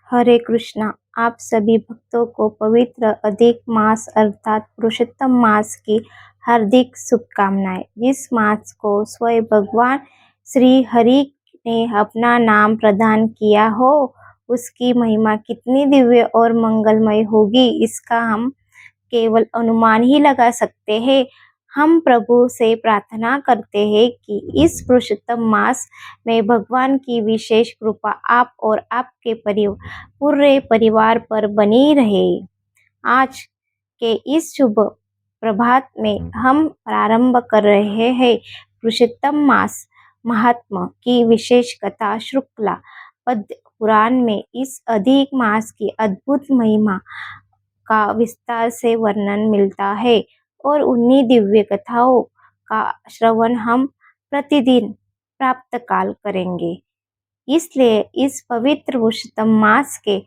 हरे कृष्णा। आप सभी भक्तों को पवित्र अधिक मास अर्थात पुरुषोत्तम मास की हार्दिक शुभकामनाएं। जिस मास को स्वयं भगवान श्री हरि ने अपना नाम प्रदान किया हो, उसकी महिमा कितनी दिव्य और मंगलमय होगी, इसका हम केवल अनुमान ही लगा सकते हैं। हम प्रभु से प्रार्थना करते हैं कि इस पुरुषोत्तम मास में भगवान की विशेष कृपा आप और आपके पूरे परिवार पर बनी रहे। आज के इस शुभ प्रभात में हम प्रारंभ कर रहे हैं पुरुषोत्तम मास महात्मा की विशेष कथा। शुक्ला पद्य पुराण में इस अधिक मास की अद्भुत महिमा का विस्तार से वर्णन मिलता है और उन्हीं दिव्य कथाओं का श्रवण हम प्रतिदिन प्राप्त काल करेंगे। इसलिए इस पवित्र पुरुषोत्तम मास के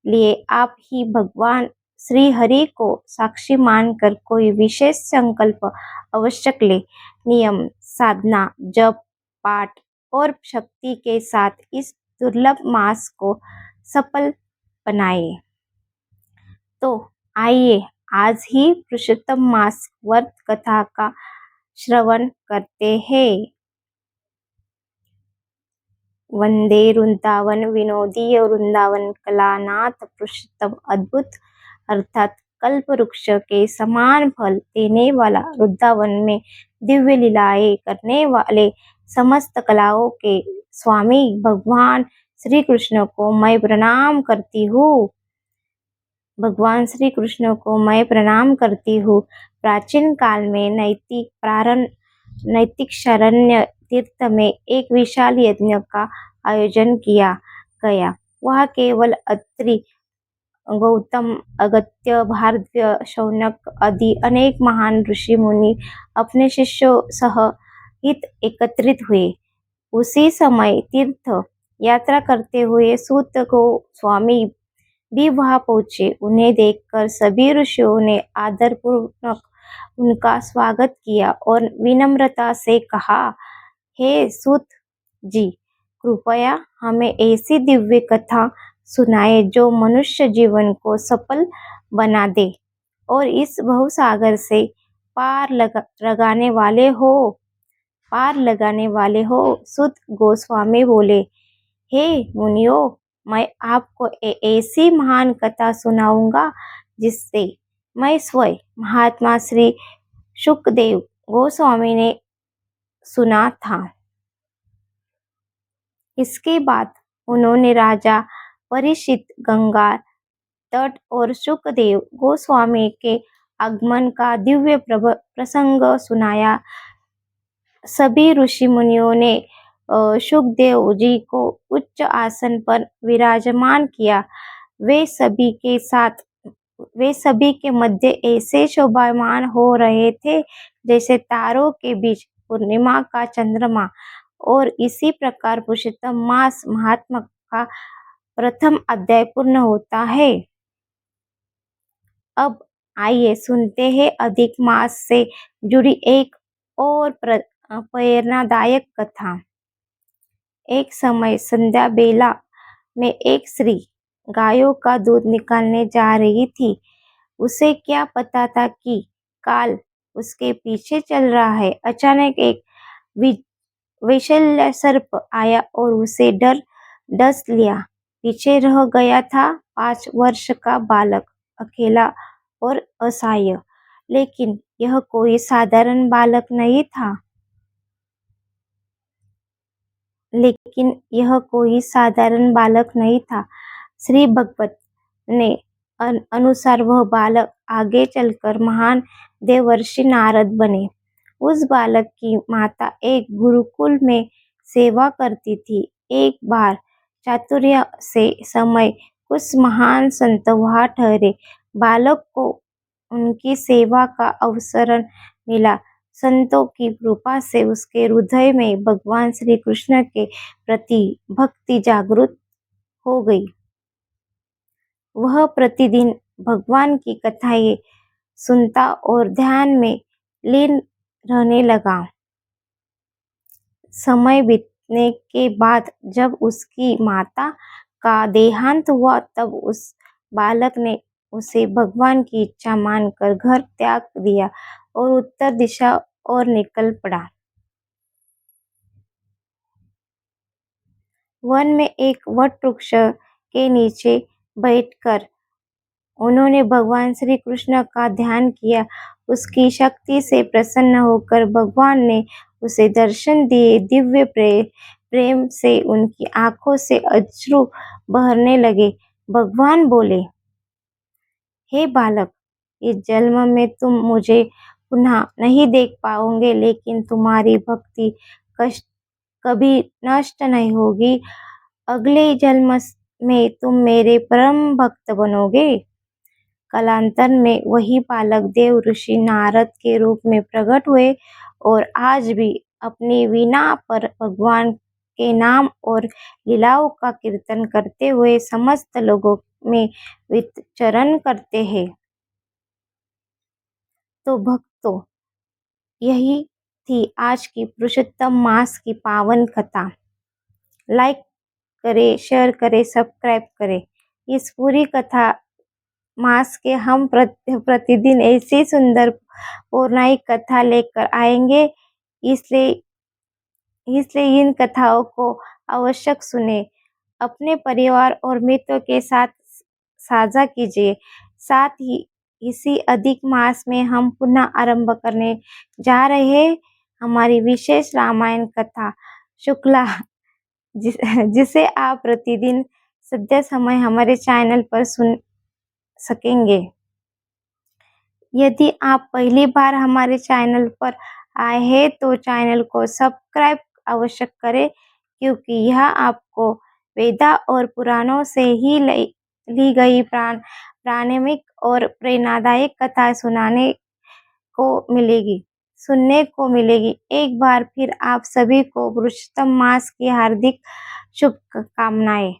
लिए आप ही भगवान श्री हरि को साक्षी मानकर कोई विशेष संकल्प आवश्यक ले। नियम, साधना, जप, पाठ और शक्ति के साथ इस दुर्लभ मास को सफल बनाए। तो आइए आज ही पुरुषोत्तम मास व्रत कथा का श्रवण करते हैं। वंदे वृंदावन विनोदीय वृंदावन कलानाथ पुरुषोत्तम अद्भुत अर्थात कल्प वृक्ष के समान फल देने वाला, वृंदावन में दिव्य लीलाएं करने वाले, समस्त कलाओं के स्वामी भगवान श्री कृष्ण को मैं प्रणाम करती हूँ। भगवान श्री कृष्ण को मैं प्रणाम करती हूँ। प्राचीन काल में नैतिक शरण्य तीर्थ में एक विशाल यज्ञ का आयोजन किया गया। वह केवल अत्रि, गौतम, अगस्त्य, भारद्वाज, शौनक आदि अनेक महान ऋषि मुनि अपने शिष्यों सहित एकत्रित हुए। उसी समय तीर्थ यात्रा करते हुए सूत गोस्वामी भी वहां पहुंचे। उन्हें देखकर सभी ऋषियों ने आदरपूर्वक उनका स्वागत किया और विनम्रता से कहा, हे सूत जी, कृपया हमें ऐसी दिव्य कथा सुनाए जो मनुष्य जीवन को सफल बना दे और इस भवसागर से पार लगाने वाले हो। सूत गोस्वामी बोले, हे मुनियों, मैं आपको ऐसी महान कथा सुनाऊंगा जिससे मैं स्वयं महात्मा श्री शुकदेव गोस्वामी ने सुना था। इसके बाद उन्होंने राजा परीक्षित, गंगा तट और शुकदेव गोस्वामी के आगमन का दिव्य प्रसंग सुनाया। सभी ऋषि मुनियों ने शुकदेव जी को उच्च आसन पर विराजमान किया। वे सभी के मध्य ऐसे शोभायमान हो रहे थे जैसे तारों के बीच पूर्णिमा का चंद्रमा। और इसी प्रकार पुरुषोत्तम मास महात्मा का प्रथम अध्याय पूर्ण होता है। अब आइए सुनते हैं अधिक मास से जुड़ी एक और प्रेरणादायक कथा। एक समय संध्या बेला में एक स्त्री गायों का दूध निकालने जा रही थी। उसे क्या पता था कि काल उसके पीछे चल रहा है। अचानक एक विषैले सर्प आया और उसे डस लिया। पीछे रह गया था 5 वर्ष का बालक, अकेला और असहाय। लेकिन यह कोई साधारण बालक नहीं था। श्री भगवत ने अनुसार वह बालक आगे चलकर महान देवर्षि नारद बने। उस बालक की माता एक गुरुकुल में सेवा करती थी। एक बार चातुर्य से समय कुछ महान संत वहां ठहरे। बालक को उनकी सेवा का अवसर मिला। संतों की कृपा से उसके हृदय में भगवान श्री कृष्ण के प्रति भक्ति जागृत हो गई। वह प्रतिदिन भगवान की कथाएं सुनता और ध्यान में लीन रहने लगा। समय बीतने के बाद जब उसकी माता का देहांत हुआ तब उस बालक ने उसे भगवान की इच्छा मानकर घर त्याग दिया और उत्तर दिशा और निकल पड़ा। वन में एक वट वृक्ष के नीचे बैठकर उन्होंने भगवान श्री कृष्ण का ध्यान किया। उसकी शक्ति से प्रसन्न होकर भगवान ने उसे दर्शन दिए। दिव्य प्रेम से उनकी आंखों से अश्रु बहने लगे। भगवान बोले, हे बालक, इस जन्म में तुम मुझे पुनः नहीं देख पाओगे, लेकिन तुम्हारी भक्ति कष्ट कभी नष्ट नहीं होगी। अगले जन्म में तुम मेरे परम भक्त बनोगे। कालांतर में वही बालक देव ऋषि नारद के रूप में प्रकट हुए और आज भी अपनी वीणा पर भगवान के नाम और लीलाओं का कीर्तन करते हुए समस्त लोगों में विचरण करते हैं। तो भक्तों, यही थी आज की पुरुषोत्तम मास की पावन कथा। लाइक करें, शेयर करें, सब्सक्राइब करें। इस पूरी कथा मास के हम प्रतिदिन ऐसी सुंदर पौराणिक कथा लेकर आएंगे, इसलिए इन कथाओं को आवश्यक सुने, अपने परिवार और मित्रों के साथ साझा कीजिए। साथ ही इसी अधिक मास में हम पुनः आरंभ करने जा रहे हैं हमारी विशेष रामायण कथा शुक्ला, जिसे आप प्रतिदिन सद्य समय हमारे चैनल पर सुन सकेंगे। यदि आप पहली बार हमारे चैनल पर आए हैं तो चैनल को सब्सक्राइब अवश्य करें, क्योंकि यह आपको वेदा और पुराणों से ही ली गई प्रामाणिक और प्रेरणादायक कथा सुनने को मिलेगी। एक बार फिर आप सभी को पुरुषोत्तम मास की हार्दिक शुभकामनाएं।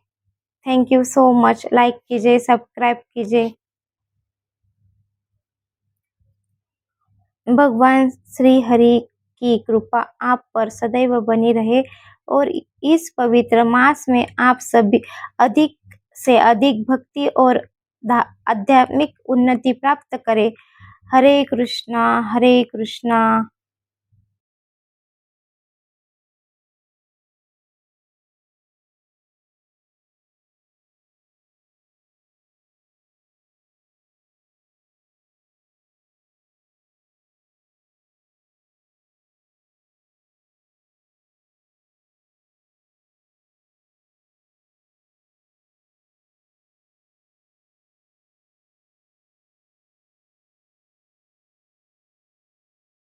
Thank you so much. Like कीजिए, सब्सक्राइब कीजिए। भगवान श्री हरि की कृपा आप पर सदैव बनी रहे और इस पवित्र मास में आप सभी अधिक से अधिक भक्ति और आध्यात्मिक उन्नति प्राप्त करें। हरे कृष्णा हरे कृष्णा